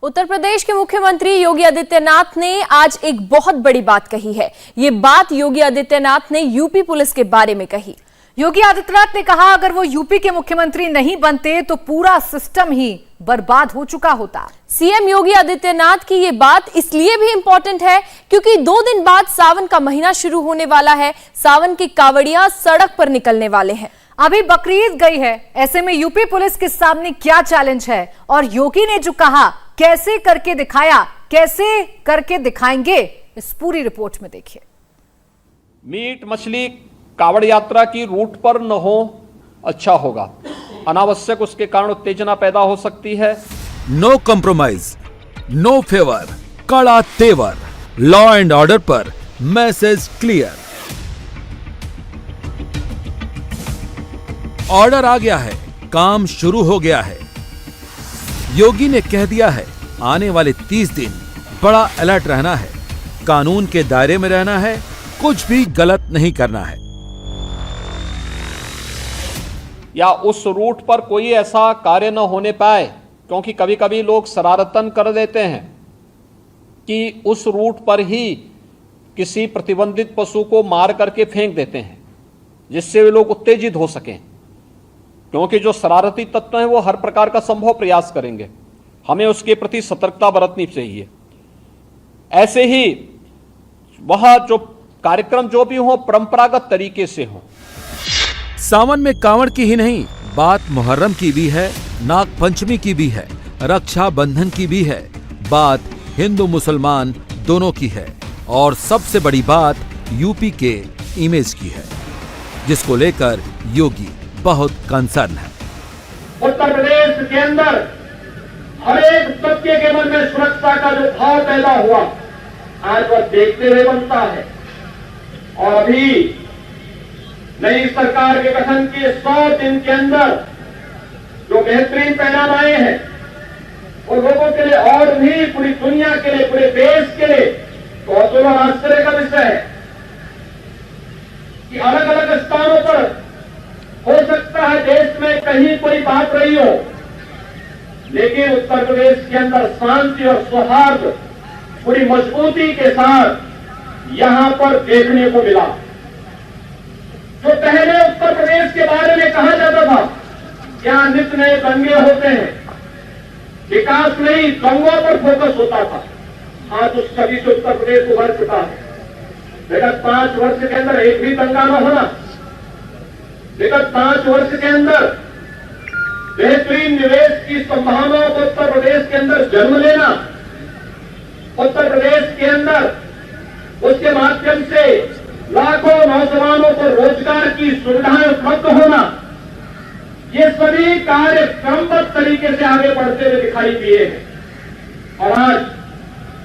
उत्तर प्रदेश के मुख्यमंत्री योगी आदित्यनाथ ने आज एक बहुत बड़ी बात कही है। ये बात योगी आदित्यनाथ ने यूपी पुलिस के बारे में कही। योगी आदित्यनाथ ने कहा, अगर वो यूपी के मुख्यमंत्री नहीं बनते तो पूरा सिस्टम ही बर्बाद हो चुका होता। सीएम योगी आदित्यनाथ की ये बात इसलिए भी इंपॉर्टेंट है क्योंकि 2 दिन बाद सावन का महीना शुरू होने वाला है। सावन के कांवड़ियां सड़क पर निकलने वाले हैं। अभी बकरीद गई है, ऐसे में यूपी पुलिस के सामने क्या चैलेंज है और योगी ने जो कहा कैसे करके दिखाया, कैसे करके दिखाएंगे, इस पूरी रिपोर्ट में देखिए। मीट मछली कावड़ यात्रा की रूट पर न हो अच्छा होगा, अनावश्यक उसके कारण उत्तेजना पैदा हो सकती है। नो कॉम्प्रोमाइज, नो फेवर, कड़ा तेवर, लॉ एंड ऑर्डर पर मैसेज क्लियर। ऑर्डर आ गया है, काम शुरू हो गया है। योगी ने कह दिया है, आने वाले 30 दिन बड़ा अलर्ट रहना है, कानून के दायरे में रहना है, कुछ भी गलत नहीं करना है। या उस रूट पर कोई ऐसा कार्य न होने पाए, क्योंकि कभी कभी लोग शरारतन कर देते हैं कि उस रूट पर ही किसी प्रतिबंधित पशु को मार करके फेंक देते हैं, जिससे वे लोग उत्तेजित हो सकें। क्योंकि जो शरारती तत्व हैं वो हर प्रकार का संभव प्रयास करेंगे, हमें उसके प्रति सतर्कता बरतनी चाहिए। ऐसे ही वह जो कार्यक्रम जो भी हो परंपरागत तरीके से हो। सावन में कांवड़ की ही नहीं, बात मुहर्रम की भी है, नाग पंचमी की भी है, रक्षा बंधन की भी है, बात हिंदू मुसलमान दोनों की है, और सबसे बड़ी बात यूपी के इमेज की है, जिसको लेकर योगी बहुत कंसर्न है। उत्तर प्रदेश के अंदर हर एक तबके के मन में सुरक्षा का जो भाव पैदा हुआ, आज वह देखते हुए बनता है। और अभी नई सरकार के गठन के 100 दिन के अंदर जो बेहतरीन परिणाम आए हैं, वो लोगों के लिए और भी पूरी दुनिया के लिए, पूरे देश के लिए बहुत बड़ा आश्चर्य का विषय है कि अलग अलग स्थानों पर हो सकता है देश में कहीं कोई बात रही हो, लेकिन उत्तर प्रदेश के अंदर शांति और सौहार्द पूरी मजबूती के साथ यहां पर देखने को मिला। जो पहले उत्तर प्रदेश के बारे में कहा जाता था, यहां नित्य नए दंगे होते हैं, विकास नहीं दंगों पर फोकस होता था, आज उस छवि से उत्तर प्रदेश उभर चुका है। विगत 5 वर्ष के अंदर एक भी दंगा न होना, विगत 5 वर्ष के अंदर बेहतरीन निवेश की संभावनाओं को उत्तर प्रदेश के अंदर जन्म लेना, उत्तर प्रदेश के अंदर उसके माध्यम से लाखों नौजवानों को रोजगार की सुविधाएं उपलब्ध होना, ये सभी कार्य क्रमबद्ध तरीके से आगे बढ़ते हुए दिखाई दिए हैं। और आज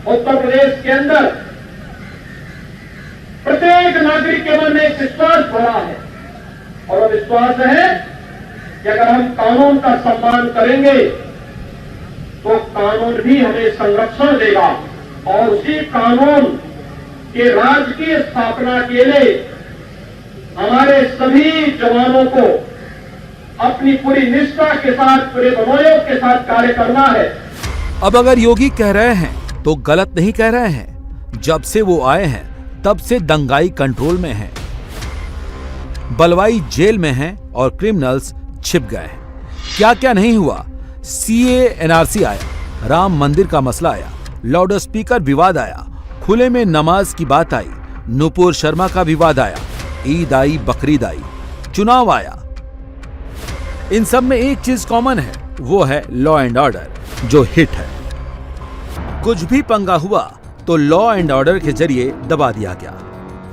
उत्तर प्रदेश के अंदर प्रत्येक नागरिक के मन में एक विश्वास भरा है, और वो विश्वास है कि अगर हम कानून का सम्मान करेंगे तो कानून भी हमें संरक्षण देगा, और उसी कानून के राज की स्थापना के लिए हमारे सभी जवानों को अपनी पूरी निष्ठा के साथ, पूरे मनोयोग के साथ कार्य करना है। अब अगर योगी कह रहे हैं तो गलत नहीं कह रहे हैं। जब से वो आए हैं तब से दंगाई कंट्रोल में है, बलवाई जेल में हैं और क्रिमिनल्स छिप गए हैं। क्या क्या नहीं हुआ। सीए एनआरसी आया, राम मंदिर का मसला आया, लाउड स्पीकर विवाद आया, खुले में नमाज की बात आई, नुपुर शर्मा का विवाद आया, ईद आई, बकरीद आई, चुनाव आया। इन सब में एक चीज कॉमन है, वो है लॉ एंड ऑर्डर, जो हिट है। कुछ भी पंगा हुआ तो लॉ एंड ऑर्डर के जरिए दबा दिया गया।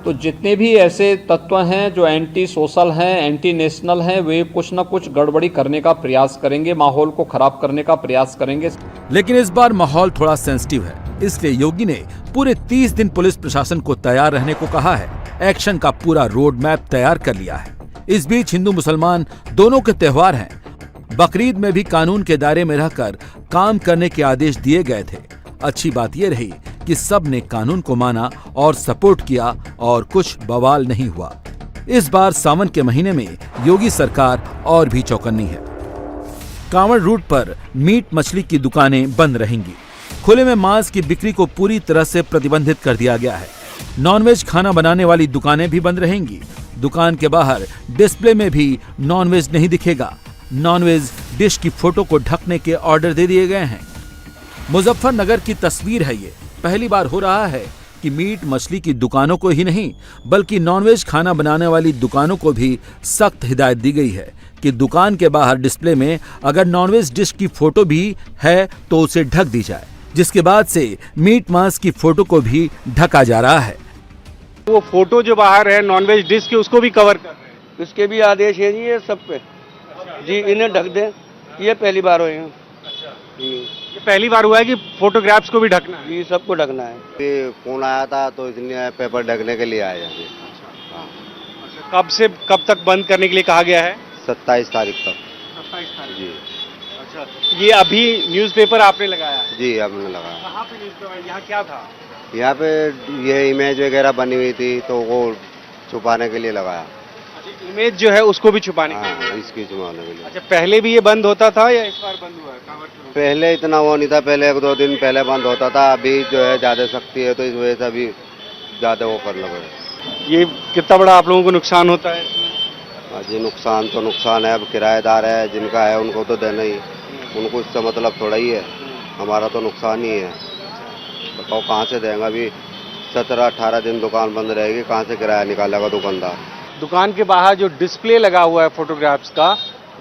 तो जितने भी ऐसे तत्व हैं जो एंटी सोशल हैं, एंटी नेशनल हैं, वे कुछ न कुछ गड़बड़ी करने का प्रयास करेंगे, माहौल को खराब करने का प्रयास करेंगे। लेकिन इस बार माहौल थोड़ा सेंसिटिव है, इसलिए योगी ने पूरे 30 दिन पुलिस प्रशासन को तैयार रहने को कहा है। एक्शन का पूरा रोड मैप तैयार कर लिया है। इस बीच हिंदू मुसलमान दोनों के त्योहार हैं। बकरीद में भी कानून के दायरे में रहकर काम करने के आदेश दिए गए थे। अच्छी बात यह रही कि सब ने कानून को माना और सपोर्ट किया और कुछ बवाल नहीं हुआ। इस बार सावन के महीने में योगी सरकार और भी चौकन्नी है। कांवड़ रूट पर मीट मछली की दुकानें बंद रहेंगी। खुले में मांस की बिक्री को पूरी तरह से प्रतिबंधित कर दिया गया है। नॉनवेज खाना बनाने वाली दुकानें भी बंद रहेंगी। दुकान के बाहर डिस्प्ले में भी नॉनवेज नहीं दिखेगा। नॉनवेज डिश की फोटो को ढकने के ऑर्डर दे दिए गए हैं। मुजफ्फरनगर की तस्वीर है ये। पहली बार हो रहा है कि मीट मछली की दुकानों को ही नहीं बल्कि नॉनवेज खाना बनाने वाली दुकानों को भी सख्त हिदायत दी गई है कि दुकान के बाहर डिस्प्ले में अगर नॉनवेज डिश की फोटो भी है तो उसे ढक दी जाए, जिसके बाद से मीट मांस की फोटो को भी ढका जा रहा है। वो फोटो जो बाहर है नॉनवेज डिश की उसको भी कवर कर रहे हैं। इसके भी आदेश है जी, ये सब पे जी इन्हें ढक दें। ये पहली बार हुए हैं जी, ये पहली बार हुआ है कि फोटोग्राफ्स को भी ढकना है। जी सबको ढकना है। ये फोन आया था तो इसलिए पेपर ढकने के लिए आया जी। कब से कब तक बंद करने के लिए कहा गया है? 27 तारीख तक 27 तारीख। जी। अच्छा, ये अभी न्यूज़पेपर आपने लगाया है? जी हमने लगाया। कहाँ पे न्यूज़पेपर? यहाँ क्या था? यहाँ पे ये इमेज वगैरह बनी हुई थी तो वो छुपाने के लिए लगाया। अच्छा, इमेज जो है उसको भी छुपाने के लिए? हाँ इसकी छुपाने के लिए। अच्छा, पहले भी ये बंद होता था या इस बार बंद हुआ है? पहले इतना वो नहीं था, पहले 1-2 दिन पहले बंद होता था। अभी जो है ज्यादा सख्ती है तो इस वजह से अभी ज्यादा वो कर लगे। ये कितना बड़ा आप लोगों को नुकसान होता है इसमें? हाँ जी नुकसान तो नुकसान है। अब किराएदार है जिनका है उनको तो देना ही, उनको इससे मतलब थोड़ा ही है। हमारा तो नुकसान ही है। बताओ कहाँ से देंगे? अभी 17-18 दिन दुकान बंद रहेगी, कहाँ से किराया निकालेगा दुकानदार? दुकान के बाहर जो डिस्प्ले लगा हुआ है फोटोग्राफ्स का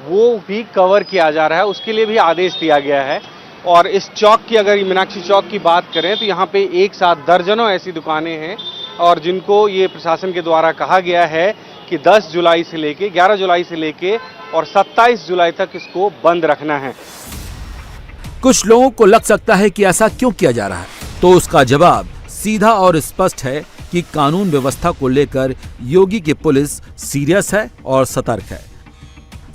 वो भी कवर किया जा रहा है, उसके लिए भी आदेश दिया गया है। और इस चौक की अगर मीनाक्षी चौक की बात करें तो यहाँ पे एक साथ दर्जनों ऐसी दुकानें हैं और जिनको ये प्रशासन के द्वारा कहा गया है कि 10 जुलाई से लेके 11 जुलाई से लेके और 27 जुलाई तक इसको बंद रखना है। कुछ लोगों को लग सकता है कि ऐसा क्यों किया जा रहा है, तो उसका जवाब सीधा और स्पष्ट है कि कानून व्यवस्था को लेकर योगी की पुलिस सीरियस है और सतर्क है।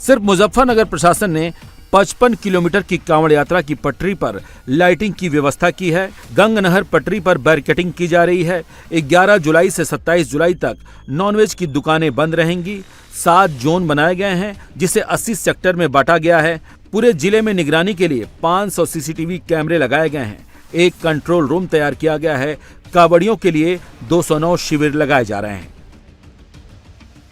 सिर्फ मुजफ्फरनगर प्रशासन ने 55 किलोमीटर की कांवड़ यात्रा की पटरी पर लाइटिंग की व्यवस्था की है। गंग नहर पटरी पर बैरिकेडिंग की जा रही है। 11 जुलाई से 27 जुलाई तक नॉनवेज की दुकानें बंद रहेंगी। 7 जोन बनाए गए हैं जिसे 80 सेक्टर में बांटा गया है। पूरे जिले में निगरानी के लिए 500 सीसीटीवी कैमरे लगाए गए हैं। एक कंट्रोल रूम तैयार किया गया है। कांवड़ियों के लिए 209 शिविर लगाए जा रहे हैं।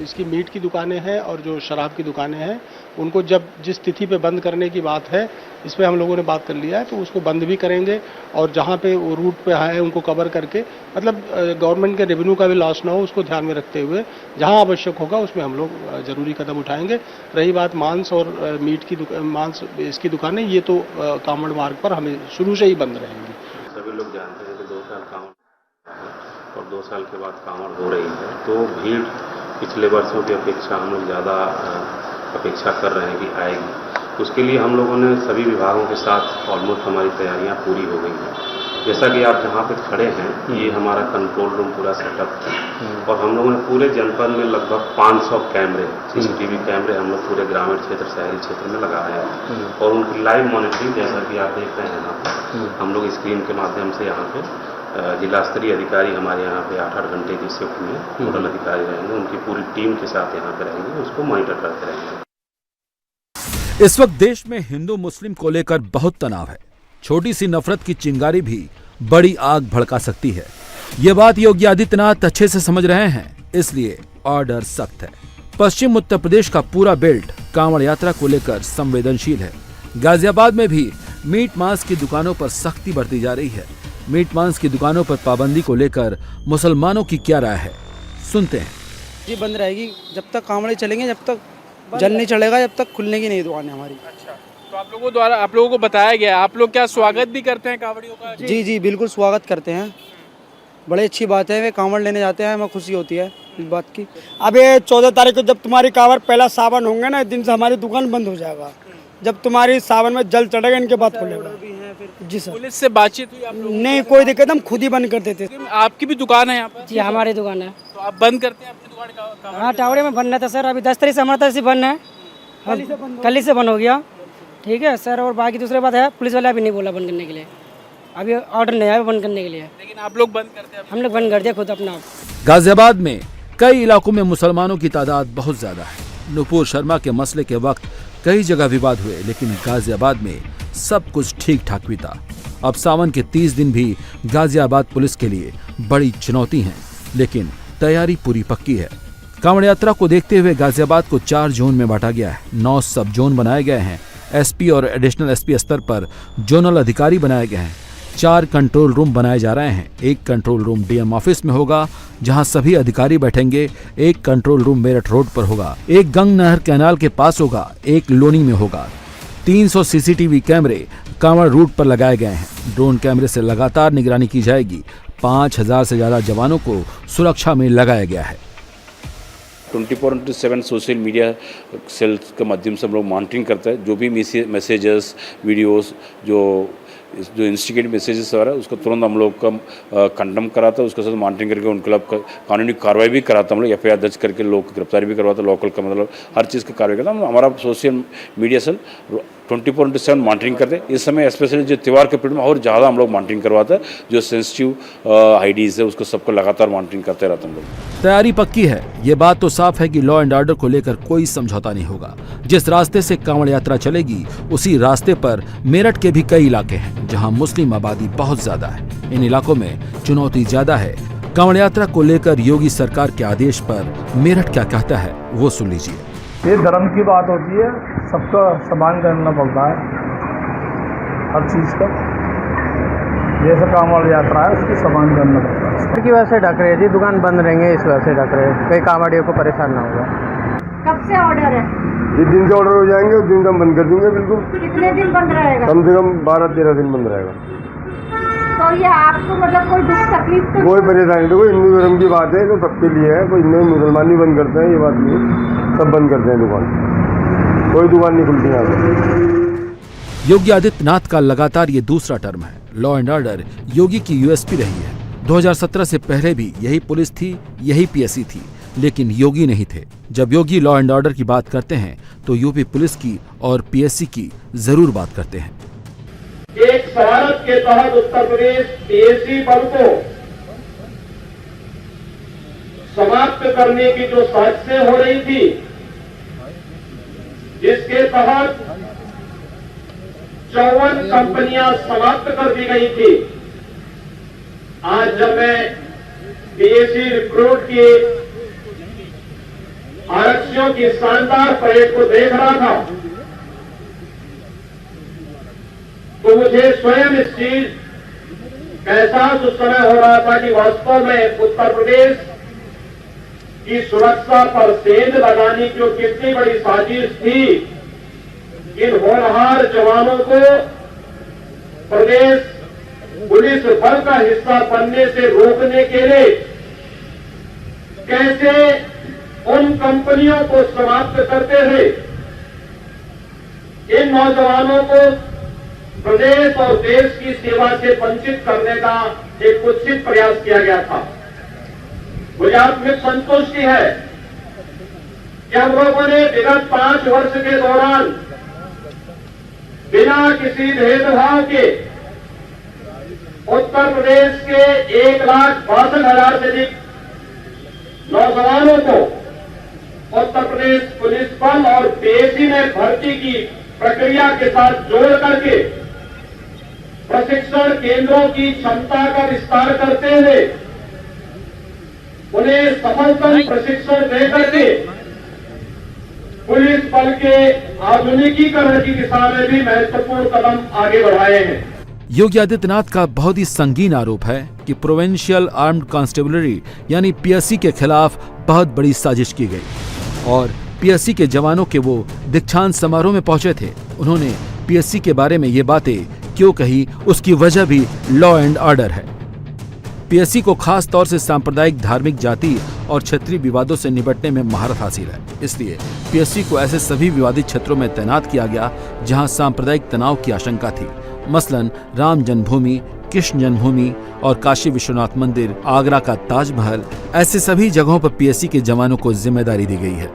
इसकी मीट की दुकानें हैं और जो शराब की दुकानें हैं उनको जब जिस तिथि पे बंद करने की बात है इस पे हम लोगों ने बात कर लिया है तो उसको बंद भी करेंगे और जहाँ पे वो रूट पे है उनको कवर करके मतलब गवर्नमेंट के रेवेन्यू का भी लॉस ना हो उसको ध्यान में रखते हुए जहाँ आवश्यक होगा उसमें हम लोग जरूरी कदम उठाएंगे। रही बात मांस और मीट की मांस इसकी दुकानें ये तो कांवड़ मार्ग पर हमें शुरू से ही बंद रहेंगी। सभी लोग जानते हैं कि 2 साल कांवड़ और 2 साल के बाद कांवड़ हो रही है तो भीड़ पिछले वर्षों की अपेक्षा हम लोग ज़्यादा अपेक्षा कर रहे हैं कि आएगी। उसके लिए हम लोगों ने सभी विभागों के साथ ऑलमोस्ट हमारी तैयारियां पूरी हो गई हैं। जैसा कि आप जहां पे खड़े हैं ये हमारा कंट्रोल रूम पूरा सेटअप है और हम लोगों ने पूरे जनपद में लगभग 500 कैमरे सीसीटीवी कैमरे हम लोग पूरे ग्रामीण क्षेत्र शहरी क्षेत्र में लगाए हैं और उनकी लाइव मॉनिटरिंग जैसा कि आप देख रहे हैं यहाँ पर हम लोग स्क्रीन के माध्यम से यहाँ पे जिला स्तरीय अधिकारी हमारे यहाँ पे 8-8 घंटे की शिफ्ट में नोडल अधिकारी रहेंगे, उनकी पूरी टीम के साथ यहाँ पे रहेंगे, उसको मॉनिटर करते रहेंगे। इस वक्त देश में हिंदू मुस्लिम को लेकर बहुत तनाव है। छोटी सी नफरत की चिंगारी भी बड़ी आग भड़का सकती है। ये बात योगी आदित्यनाथ अच्छे से समझ रहे हैं, इसलिए ऑर्डर सख्त है। पश्चिम उत्तर प्रदेश का पूरा बेल्ट कांवड़ यात्रा को लेकर संवेदनशील है। गाजियाबाद में भी मीट मांस की दुकानों पर सख्ती बरती जा रही है। मीट मांस की दुकानों पर पाबंदी को लेकर मुसलमानों की क्या राय है, सुनते हैं। जी बंद रहेगी जब तक कांवड़े चलेंगे, जब तक जल नहीं चढ़ेगा, जब तक खुलने की नहीं दुकान है हमारी। अच्छा, तो आप लोगों द्वारा आप लोगों को बताया गया, आप लोग क्या स्वागत भी करते हैं कांवड़ियों का? जी जी बिल्कुल स्वागत करते हैं, बड़ी अच्छी बात है। वे कांवड़ लेने जाते हैं, हमें खुशी होती है इस बात की। अब ये 14 तारीख को जब तुम्हारी कांवड़ पहला सावन होंगे ना, दिन से हमारी दुकान बंद हो जाएगा। जब तुम्हारी सावन में जल चढ़ेगा इनके बाद खुलेगा। जी सर। पुलिस से बातचीत हुई आप लोगों? नहीं कोई दिक्कत, हम खुद ही बंद कर देते। आपकी भी दुकान है यहाँ पर? जी हमारी दुकान है। तो आप बंद करते हैं अपनी दुकान? हाँ टावड़े में बनना था सर, अभी 10 तारीख से हमारा तरफ से बंद है, कल ही से बंद हो गया। ठीक है सर, और बाकी दूसरी बात है पुलिस वाला अभी नहीं बोला बंद करने के लिए, अभी ऑर्डर नहीं आया बंद करने के लिए। लेकिन आप लोग बंद करते हैं? हम लोग बंद कर दिया खुद अपना। गाजियाबाद में कई इलाकों में मुसलमानों की तादाद बहुत ज्यादा है। नुपुर शर्मा के मसले के वक्त कई जगह विवाद हुए, लेकिन गाजियाबाद में सब कुछ ठीक ठाक भी था। अब सावन के 30 दिन भी गाजियाबाद पुलिस के लिए बड़ी चुनौती हैं, लेकिन तैयारी पूरी पक्की है। कांवड़ यात्रा को देखते हुए गाजियाबाद को 4 जोन में बांटा गया है। 9 सब जोन बनाए गए हैं। एसपी और एडिशनल एसपी स्तर पर जोनल अधिकारी बनाए गए हैं। 4 कंट्रोल रूम बनाए जा रहे हैं। एक कंट्रोल रूम डीएम ऑफिस में होगा, जहां सभी अधिकारी बैठेंगे। एक कंट्रोल रूम मेरठ रोड पर होगा। एक गंग नहर कैनाल के पास होगा। एक लोनी में होगा। 300 सीसीटीवी कैमरे कांवड़ रूट पर लगाए गए हैं। ड्रोन कैमरे से लगातार निगरानी की जाएगी। 5000 से ज्यादा जवानों को सुरक्षा में लगाया गया है। 24/7 सोशल मीडिया सेल्स के माध्यम से हम लोग मॉनिटरिंग करते हैं। जो भी मैसेजेस, वीडियोस, जो इंस्टिगेट मैसेजेस आ रहा है उसको तुरंत हम लोग का कंडम कराता है। उसके साथ मॉनिटरिंग करके उनके खिलाफ कानूनी कार्रवाई भी कराता है। हम लोग FIR दर्ज करके लोग की गिरफ्तारी भी करवाते हैं। लोकल का मतलब हर चीज़ की कार्रवाई करता है। हमारा सोशल मीडिया सेल 24/7 मॉनिटरिंग करते हैं। इस समय स्पेशली जो त्यौहार के पीरियड में और ज़्यादा हम लोग मॉनिटरिंग करवाते हैं। जो सेंसिटिव आईडीज़ है उसको सबको लगातार मॉनिटरिंग करते रहते हैं हम लोग। तैयारी पक्की है। ये बात तो साफ है कि लॉ एंड ऑर्डर को लेकर कोई समझौता नहीं होगा। जिस रास्ते से कांवड़ यात्रा चलेगी उसी रास्ते पर मेरठ के भी कई इलाके हैं जहां मुस्लिम आबादी बहुत ज्यादा है। इन इलाकों में चुनौती ज्यादा है। कांवड़ यात्रा को लेकर योगी सरकार के आदेश पर मेरठ क्या कहता है वो सुन लीजिए। ये धर्म की बात होती है, सबका सम्मान करना पड़ता है हर चीज़ का। जैसे कांवड़ यात्रा है उसकी सम्मान करना पड़ता है। की वजह से ढक रहे जी, दुकान बंद रहेंगे इस वजह से ढक रहे, कई कांवड़ियों को परेशान ना होगा। कब से ऑर्डर है? जिस दिन से ऑर्डर हो जाएंगे उस दिन से हम बंद कर देंगे। बिल्कुल। कितने दिन बंद रहेगा? कम से कम 12-13 दिन बंद रहेगा। तो ये आपको मतलब कोई दुख तकलीफ तो कोई परेशानी तो, कोई हिंदू धर्म की बात है तो सबके लिए है। कोई हिंदू मुसलमान नहीं बंद करते हैं, ये बात नहीं। सब बंद करते हैं दुकान, कोई दुकान नहीं खुलती यहाँ पर। योगी आदित्यनाथ का लगातार ये दूसरा टर्म है। लॉ एंड ऑर्डर योगी की USP रही है। 2017 से पहले भी यही पुलिस थी, यही PSC थी, लेकिन योगी नहीं थे। जब योगी लॉ एंड ऑर्डर की बात करते हैं तो यूपी पुलिस की और PSC की जरूर बात करते हैं। एक शरारत के तहत उत्तर प्रदेश PSC बल को समाप्त करने की जो साजिशें हो रही थी, जिसके तहत 54 कंपनियां समाप्त कर दी गई थी। आज जब मैं PSC रिक्रूट के आरक्षियों की शानदार परेड को देख रहा था तो मुझे स्वयं इस चीज का एहसास उस समय हो रहा था कि वास्तव में उत्तर प्रदेश की सुरक्षा पर सेंध लगाने की जो कितनी बड़ी साजिश थी, इन होनहार जवानों को प्रदेश पुलिस बल का हिस्सा बनने से रोकने के लिए कैसे उन कंपनियों को समाप्त करते हुए इन नौजवानों को प्रदेश और देश की सेवा से वंचित करने का एक कुत्सित प्रयास किया गया था। मुझे आत्मिक संतुष्टि है कि हम लोगों ने विगत 5 वर्ष के दौरान बिना किसी भेदभाव के उत्तर प्रदेश के 1,62,000 से अधिक नौजवानों को उत्तर प्रदेश पुलिस बल और PSC में भर्ती की प्रक्रिया के साथ जोड़ करके प्रशिक्षण केंद्रों की क्षमता का विस्तार करते हुए उन्हें सफलतम प्रशिक्षण देकर के पुलिस बल के आधुनिकीकरण की दिशा में भी महत्वपूर्ण कदम आगे बढ़ाए हैं। योगी आदित्यनाथ का बहुत ही संगीन आरोप है कि प्रोविंशियल आर्म्ड कांस्टेबलरी यानी PSC के खिलाफ बहुत बड़ी साजिश की गई और PSC के जवानों के वो दीक्षांत समारोह में पहुंचे थे। उन्होंने PSC के बारे में ये बातें क्यों कही, उसकी वजह भी लॉ एंड ऑर्डर है। PSC को खास तौर से सांप्रदायिक, धार्मिक, जाति और क्षेत्रीय विवादों से निपटने में महारत हासिल है। इसलिए PSC को ऐसे सभी विवादित क्षेत्रों में तैनात किया गया जहां सांप्रदायिक तनाव की आशंका थी। मसलन राम जन्मभूमि, कृष्ण जन्मभूमि और काशी विश्वनाथ मंदिर, आगरा का ताजमहल, ऐसे सभी जगहों पर PSC के जवानों को जिम्मेदारी दी गई है।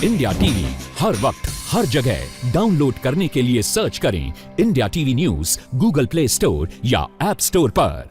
इंडिया टीवी हर वक्त हर जगह डाउनलोड करने के लिए सर्च करें India TV news Google play store या ऐप स्टोर पर।